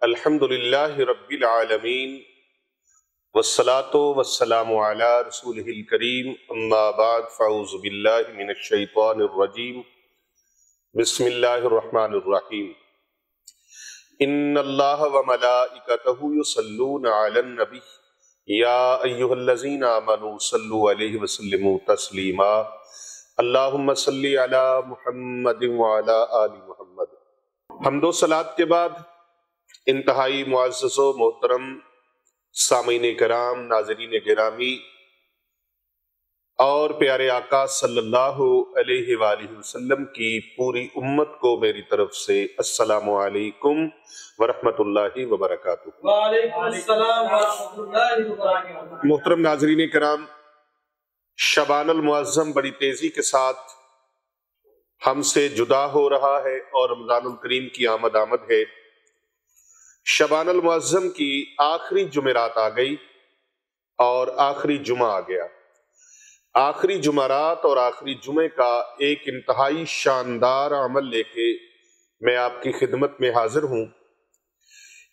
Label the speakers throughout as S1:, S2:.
S1: الحمدللہ رب العالمین والصلاة والسلام علی رسولہ الکریم اما بعد فاعوذ باللہ من الشیطان الرجیم بسم اللہ الرحمن الرحیم ان اللہ وملائکتہ یصلون علی النبی یا ایہا الذین آمنوا صلوا علیہ وسلموا تسلیما اللہم صلی علی محمد وعلی آل محمد۔ حمد و صلاۃ کے بعد انتہائی معزز و محترم سامعین کرام، ناظرین گرامی اور پیارے آقا صلی اللہ علیہ وآلہ وسلم کی پوری امت کو میری طرف سے السلام علیکم ورحمۃ اللہ وبرکاتہ۔
S2: وعلیکم السلام ورحمۃ اللہ وبرکاتہ۔
S1: محترم ناظرین کرام، شبان المعظم بڑی تیزی کے ساتھ ہم سے جدا ہو رہا ہے اور رمضان الکریم کی آمد ہے۔ شبان المعظم کی آخری جمعرات آ گئی اور آخری جمعہ آ گیا۔ آخری جمعرات اور آخری جمعے کا ایک انتہائی شاندار عمل لے کے میں آپ کی خدمت میں حاضر ہوں۔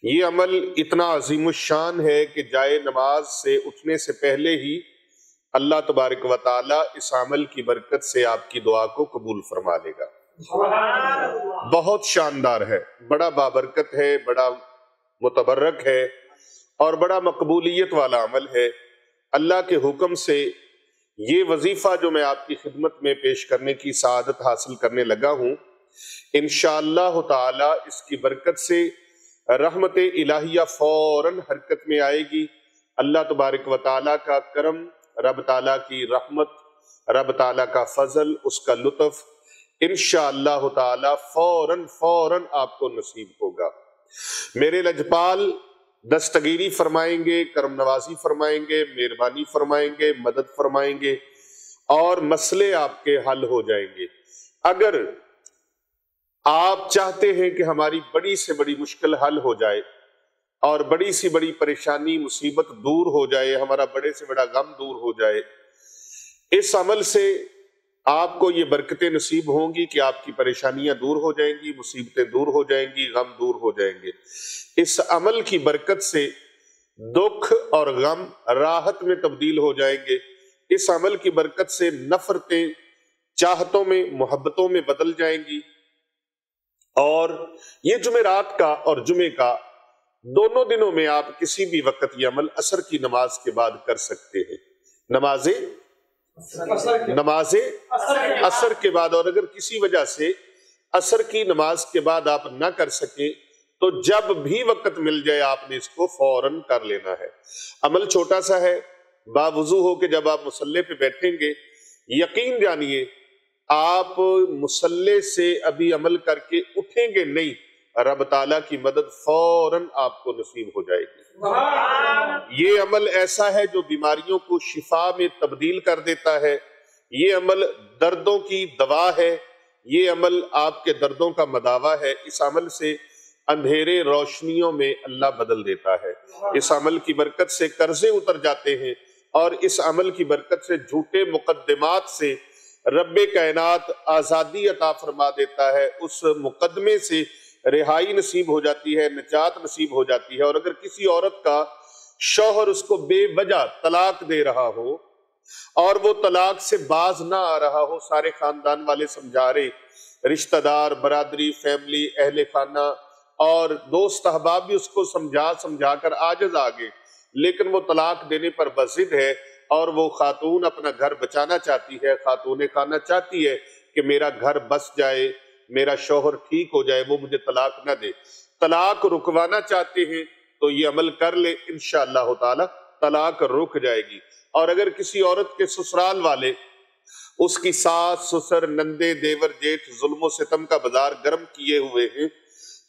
S1: یہ عمل اتنا عظیم الشان ہے کہ جائے نماز سے اٹھنے سے پہلے ہی اللہ تبارک و تعالی اس عمل کی برکت سے آپ کی دعا کو قبول فرما لے گا۔ بہت شاندار ہے، بڑا بابرکت ہے، بڑا متبرک ہے اور بڑا مقبولیت والا عمل ہے۔ اللہ کے حکم سے یہ وظیفہ جو میں آپ کی خدمت میں پیش کرنے کی سعادت حاصل کرنے لگا ہوں، انشاءاللہ تعالی اس کی برکت سے رحمت الہیہ فوراً حرکت میں آئے گی۔ اللہ تبارک و تعالی کا کرم، رب تعالی کی رحمت، رب تعالی کا فضل، اس کا لطف انشاءاللہ تعالی فوراً آپ کو نصیب ہوگا۔ میرے لجپال دستگیری فرمائیں گے، کرم نوازی فرمائیں گے، مہربانی فرمائیں گے، مدد فرمائیں گے اور مسئلے آپ کے حل ہو جائیں گے۔ اگر آپ چاہتے ہیں کہ ہماری بڑی سے بڑی مشکل حل ہو جائے اور بڑی سی بڑی پریشانی مصیبت دور ہو جائے، ہمارا بڑے سے بڑا غم دور ہو جائے، اس عمل سے آپ کو یہ برکتیں نصیب ہوں گی کہ آپ کی پریشانیاں دور ہو جائیں گی، مصیبتیں دور ہو جائیں گی، غم دور ہو جائیں گے۔ اس عمل کی برکت سے دکھ اور غم راحت میں تبدیل ہو جائیں گے۔ اس عمل کی برکت سے نفرتیں چاہتوں میں، محبتوں میں بدل جائیں گی۔ اور یہ جمعرات کا اور جمعے کا دونوں دنوں میں آپ کسی بھی وقت یہ عمل عصر کی نماز کے بعد کر سکتے ہیں۔ نماز عصر کے بعد، اور اگر کسی وجہ سے عصر کی نماز کے بعد آپ نہ کر سکیں تو جب بھی وقت مل جائے آپ نے اس کو فوراً کر لینا ہے۔ عمل چھوٹا سا ہے، باوضو ہو کے جب آپ مصلی پہ بیٹھیں گے، یقین جانیے آپ مصلی سے ابھی عمل کر کے اٹھیں گے نہیں، رب تعالیٰ کی مدد فوراً آپ کو نصیب ہو جائے گی۔ یہ عمل ایسا ہے جو بیماریوں کو شفا میں تبدیل کر دیتا ہے۔ یہ عمل دردوں کی دوا ہے، یہ عمل آپ کے دردوں کا مداوا ہے۔ اس عمل سے اندھیرے روشنیوں میں اللہ بدل دیتا ہے۔ اس عمل کی برکت سے قرضے اتر جاتے ہیں اور اس عمل کی برکت سے جھوٹے مقدمات سے رب کائنات آزادی عطا فرما دیتا ہے۔ اس مقدمے سے رہائی نصیب ہو جاتی ہے، نجات نصیب ہو جاتی ہے۔ اور اگر کسی عورت کا شوہر اس کو بے وجہ طلاق دے رہا ہو اور وہ طلاق سے باز نہ آ رہا ہو، سارے خاندان والے سمجھا رہے، رشتہ دار، برادری، فیملی، اہل خانہ اور دوست احباب بھی اس کو سمجھا کر عاجز آ گئے، لیکن وہ طلاق دینے پر بضد ہے اور وہ خاتون اپنا گھر بچانا چاہتی ہے، خاتون خانہ چاہتی ہے کہ میرا گھر بس جائے، میرا شوہر ٹھیک ہو جائے، وہ مجھے طلاق نہ دے۔ طلاق رکوانا چاہتے ہیں تو یہ عمل کر لے، انشاءاللہ تعالی طلاق رک جائے گی۔ اور اگر کسی عورت کے سسرال والے اس کی ساس، سسر، نندے، دیور، جیٹھ ظلم و ستم کا بازار گرم کیے ہوئے ہیں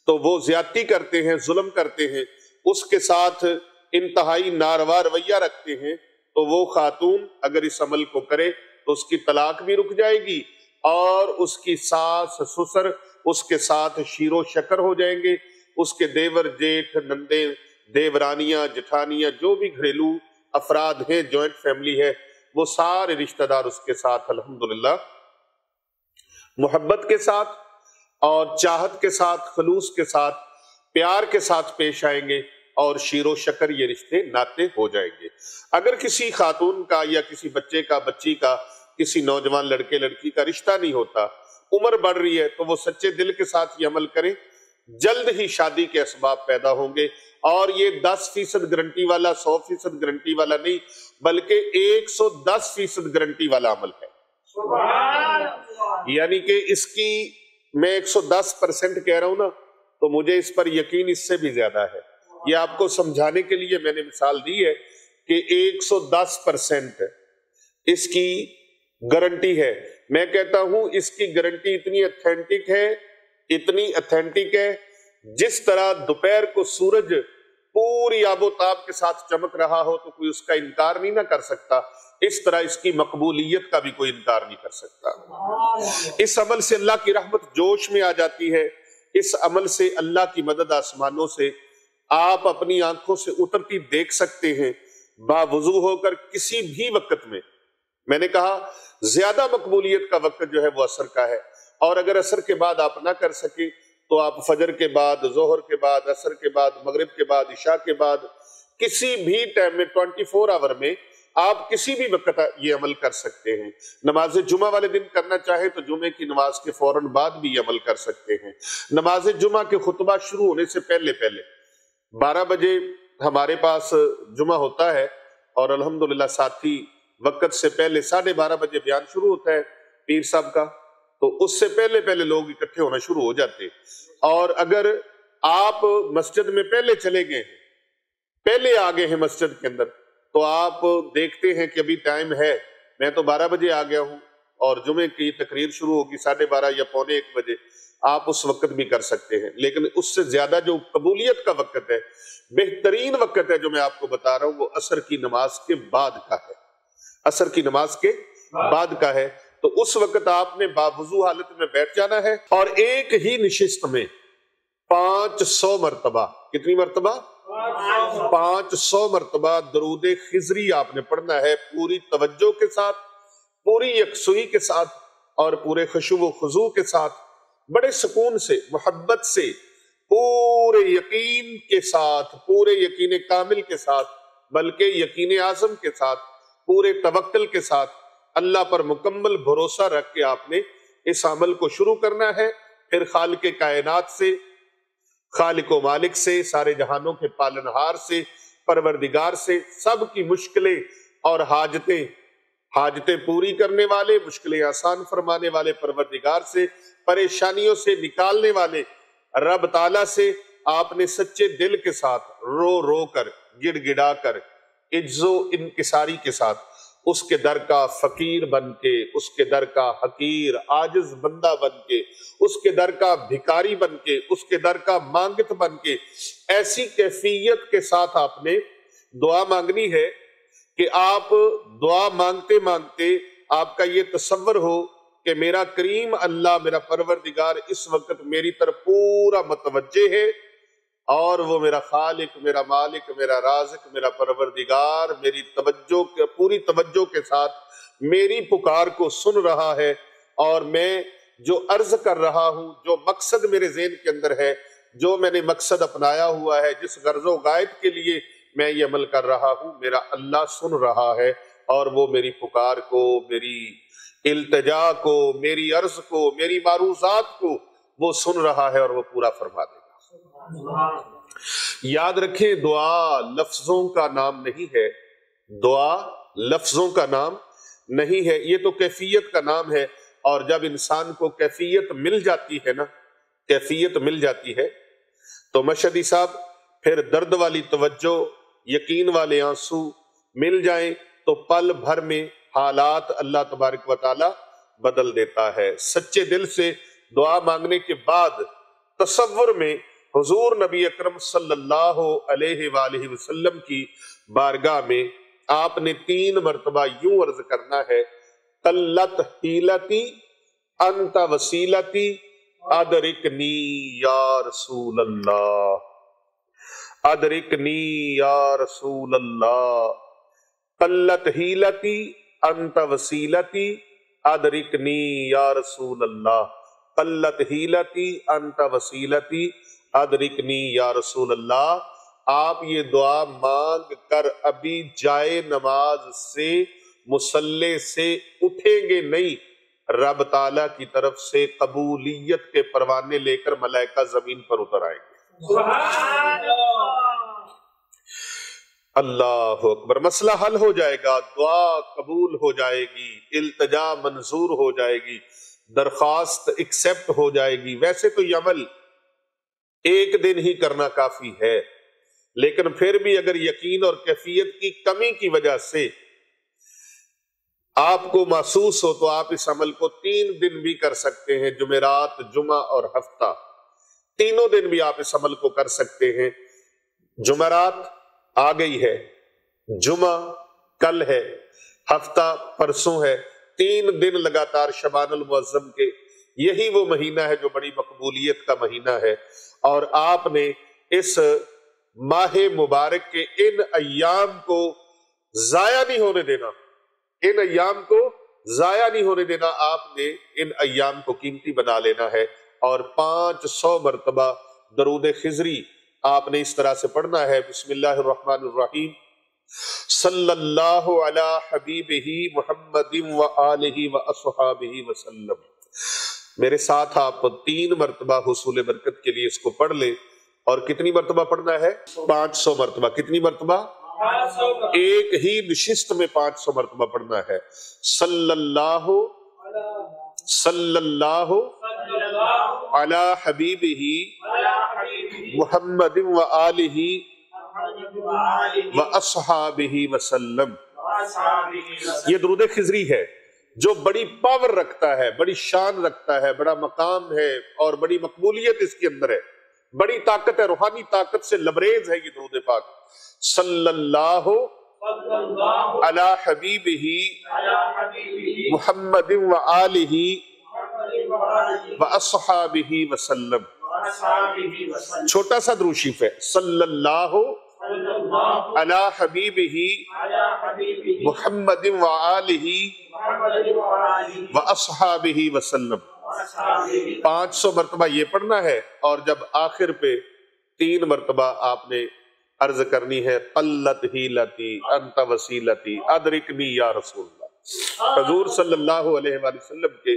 S1: تو وہ زیادتی کرتے ہیں، ظلم کرتے ہیں، اس کے ساتھ انتہائی ناروا رویہ رکھتے ہیں، تو وہ خاتون اگر اس عمل کو کرے تو اس کی طلاق بھی رک جائے گی اور اس کی ساس، سسر اس کے ساتھ شیر و شکر ہو جائیں گے۔ اس کے دیور، جیٹھ، نندے، دیورانیاں، جٹھانیاں، جو بھی گھریلو افراد ہیں، جوائنٹ فیملی ہے، وہ سارے رشتہ دار اس کے ساتھ الحمدللہ محبت کے ساتھ اور چاہت کے ساتھ، خلوص کے ساتھ پیار کے ساتھ پیش آئیں گے اور شیر و شکر یہ رشتے ناتے ہو جائیں گے۔ اگر کسی خاتون کا یا کسی بچے کا، بچی کا، کسی نوجوان لڑکے لڑکی کا رشتہ نہیں ہوتا، عمر بڑھ رہی ہے، تو وہ سچے دل کے ساتھ یہ عمل کریں، جلد ہی شادی کے اسباب پیدا ہوں گے۔ اور یہ 10% گارنٹی والا، 100% گارنٹی والا نہیں، بلکہ 110% گارنٹی والا عمل ہے۔ یعنی کہ اس کی میں 110% کہہ رہا ہوں نا، تو مجھے اس پر یقین اس سے بھی زیادہ ہے۔ یہ آپ کو سمجھانے کے لیے میں نے مثال دی ہے کہ 110% اس کی گارنٹی ہے۔ میں کہتا ہوں اس کی گارنٹی اتنی اتھینٹک ہے، جس طرح دوپہر کو سورج پوری آب و تاب کے ساتھ چمک رہا ہو تو کوئی اس کا انکار نہیں نہ کر سکتا، اس طرح اس کی مقبولیت کا بھی کوئی انکار نہیں کر سکتا۔ اس عمل سے اللہ کی رحمت جوش میں آ جاتی ہے، اس عمل سے اللہ کی مدد آسمانوں سے آپ اپنی آنکھوں سے اترتی دیکھ سکتے ہیں، باوضو ہو کر کسی بھی وقت میں۔ میں نے کہا زیادہ مقبولیت کا وقت جو ہے وہ عصر کا ہے، اور اگر عصر کے بعد آپ نہ کر سکیں تو آپ فجر کے بعد، ظہر کے بعد، عصر کے بعد، مغرب کے بعد، عشاء کے بعد، کسی بھی ٹائم میں 24 آور میں آپ کسی بھی وقت یہ عمل کر سکتے ہیں۔ نماز جمعہ والے دن کرنا چاہے تو جمعے کی نماز کے فوراً بعد بھی یہ عمل کر سکتے ہیں۔ نماز جمعہ کے خطبہ شروع ہونے سے پہلے 12 بجے ہمارے پاس جمعہ ہوتا ہے، اور الحمدللہ ساتھی وقت سے پہلے 12:30 بجے بیان شروع ہوتا ہے پیر صاحب کا، تو اس سے پہلے لوگ اکٹھے ہونا شروع ہو جاتے ہیں۔ اور اگر آپ مسجد میں پہلے چلے گئے ہیں، پہلے آ گئے ہیں مسجد کے اندر، تو آپ دیکھتے ہیں کہ ابھی ٹائم ہے، میں تو 12 بجے آ گیا ہوں اور جمعے کی تقریر شروع ہوگی 12:30 یا 12:45 بجے، آپ اس وقت بھی کر سکتے ہیں۔ لیکن اس سے زیادہ جو قبولیت کا وقت ہے، بہترین وقت ہے جو میں آپ کو بتا رہا ہوں، وہ عصر کی نماز کے بعد کا ہے۔ عصر کی نماز کے بعد کا ہے، تو اس وقت آپ نے باوضو حالت میں بیٹھ جانا ہے، اور ایک ہی نشست میں 500 مرتبہ، کتنی مرتبہ؟ 500 مرتبہ درود خضری آپ نے پڑھنا ہے، پوری توجہ کے ساتھ، پوری یکسوئی کے ساتھ، اور پورے خشوع و خضوع کے ساتھ، بڑے سکون سے، محبت سے، پورے یقین کے ساتھ، پورے یقین کامل کے ساتھ، بلکہ یقین اعظم کے ساتھ، پورے توکل کے ساتھ، اللہ پر مکمل بھروسہ رکھ کے آپ نے اس عمل کو شروع کرنا ہے۔ پھر خالق کائنات سے، خالق و مالک سے، سارے جہانوں کے پالنہار سے، پروردگار سے، سب کی مشکلیں اور حاجتیں پوری کرنے والے، مشکلیں آسان فرمانے والے پروردگار سے، پریشانیوں سے نکالنے والے رب تعالیٰ سے آپ نے سچے دل کے ساتھ، رو رو کر، گڑ گڑا کر، عجز و انکساری کے ساتھ اس کے در کا فقیر بن کے، اس کے در کا حقیر عاجز بندہ بن کے، اس کے در کا بھکاری بن کے، اس کے در کا مانگت بن کے، ایسی کیفیت کے ساتھ آپ نے دعا مانگنی ہے کہ آپ دعا مانگتے مانگتے آپ کا یہ تصور ہو کہ میرا کریم اللہ، میرا پروردگار اس وقت میری طرف پورا متوجہ ہے، اور وہ میرا خالق، میرا مالک، میرا رازق، میرا پروردگار میری پوری توجہ کے ساتھ میری پکار کو سن رہا ہے، اور میں جو عرض کر رہا ہوں، جو مقصد میرے ذہن کے اندر ہے، جو میں نے مقصد اپنایا ہوا ہے، جس غرض و غائب کے لیے میں یہ عمل کر رہا ہوں، میرا اللہ سن رہا ہے، اور وہ میری پکار کو، میری التجا کو، میری عرض کو، میری معروضات کو وہ سن رہا ہے، اور وہ پورا فرما دے گا۔ یاد رکھیں، دعا لفظوں کا نام نہیں ہے، دعا لفظوں کا نام نہیں ہے، یہ تو کیفیت کا نام ہے۔ اور جب انسان کو کیفیت مل جاتی ہے نا، کیفیت مل جاتی ہے، تو مشہدی صاحب پھر درد والی توجہ، یقین والے آنسو مل جائیں تو پل بھر میں حالات اللہ تبارک و تعالی بدل دیتا ہے۔ سچے دل سے دعا مانگنے کے بعد تصور میں حضور نبی اکرم صلی اللہ علیہ وآلہ وسلم کی بارگاہ میں آپ نے 3 مرتبہ یوں عرض کرنا ہے، قلت حیلتی انت وسیلتی ادرکنی یا رسول اللہ، ادرکنی یا رسول اللہ، قلت حیلتی انت وسیلتی ادرکنی یا رسول اللہ، قلت حیلتی انت وسیلتی ادرکنی یا رسول اللہ، آپ یہ دعا مانگ کر ابھی جائے نماز سے مصلی سے اٹھیں گے نہیں، رب تعالیٰ کی طرف سے قبولیت کے پروانے لے کر ملائکہ زمین پر اتر آئیں گے۔
S2: سبحان اللہ،
S1: اللہ اکبر، مسئلہ حل ہو جائے گا، دعا قبول ہو جائے گی، التجا منظور ہو جائے گی، درخواست ایکسپٹ ہو جائے گی۔ ویسے تو یہ عمل ایک دن ہی کرنا کافی ہے، لیکن پھر بھی اگر یقین اور کیفیت کی کمی کی وجہ سے آپ کو محسوس ہو تو آپ اس عمل کو 3 دن بھی کر سکتے ہیں، جمعرات، جمعہ اور ہفتہ، تینوں دن بھی آپ اس عمل کو کر سکتے ہیں۔ جمعرات آ گئی ہے، جمعہ کل ہے، ہفتہ پرسوں ہے، 3 دن لگاتار شعبان المعظم کے، یہی وہ مہینہ ہے جو بڑی مقبولیت کا مہینہ ہے، اور آپ نے اس ماہ مبارک کے ان ایام کو ضائع نہیں ہونے دینا، ان ایام کو ضائع نہیں ہونے دینا، آپ نے ان ایام کو قیمتی بنا لینا ہے، اور 500 مرتبہ درود خضری آپ نے اس طرح سے پڑھنا ہے، بسم اللہ الرحمن الرحیم، صلی اللہ علی حبیبہ محمد وآلہ واصحابہ وسلم۔ میرے ساتھ آپ 3 مرتبہ حصول برکت کے لیے اس کو پڑھ لیں، اور کتنی مرتبہ پڑھنا ہے؟ 500 مرتبہ۔ کتنی مرتبہ؟ ایک ہی نشست میں 500 مرتبہ پڑھنا ہے۔ صلی اللہ علی حبیبہ محمد وآلہ واصحابہ وسلم۔ یہ درود خضری ہے جو بڑی پاور رکھتا ہے، بڑی شان رکھتا ہے، بڑا مقام ہے، اور بڑی مقبولیت اس کے اندر ہے، بڑی طاقت ہے، روحانی طاقت سے لبریز ہے یہ درود پاک۔ صلی اللہ علی حبیبہ محمد وآلہ واصحابہ وسلم۔ چھوٹا سا درود شریف ہے، صلی اللہ علی حبیبہ محمد وآلہ واصحابہ وسلم۔ 500 مرتبہ یہ پڑھنا ہے، اور جب آخر پہ 3 مرتبہ آپ نے عرض کرنی ہے، قلت ہیلتی انت وسیلتی ادرکنی یا رسول اللہ۔ حضور صلی اللہ علیہ وآلہ وسلم کے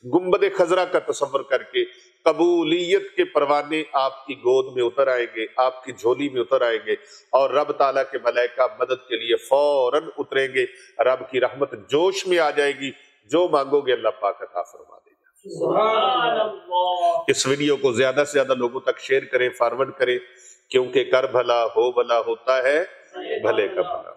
S1: گنبد خضرا کا تصور کر کے قبولیت کے پروانے آپ کی گود میں اتر آئیں گے، آپ کی جھولی میں اتر آئیں گے، اور رب تعالیٰ کے ملائکہ مدد کے لیے فوراً اتریں گے، رب کی رحمت جوش میں آ جائے گی، جو مانگو گے اللہ پاک عطا فرما دے گا۔
S2: سبحان اللہ۔
S1: اس ویڈیو کو زیادہ سے زیادہ لوگوں تک شیئر کریں، فارورڈ کریں، کیونکہ کر بھلا ہو بھلا ہوتا ہے بھلے کا بھلا۔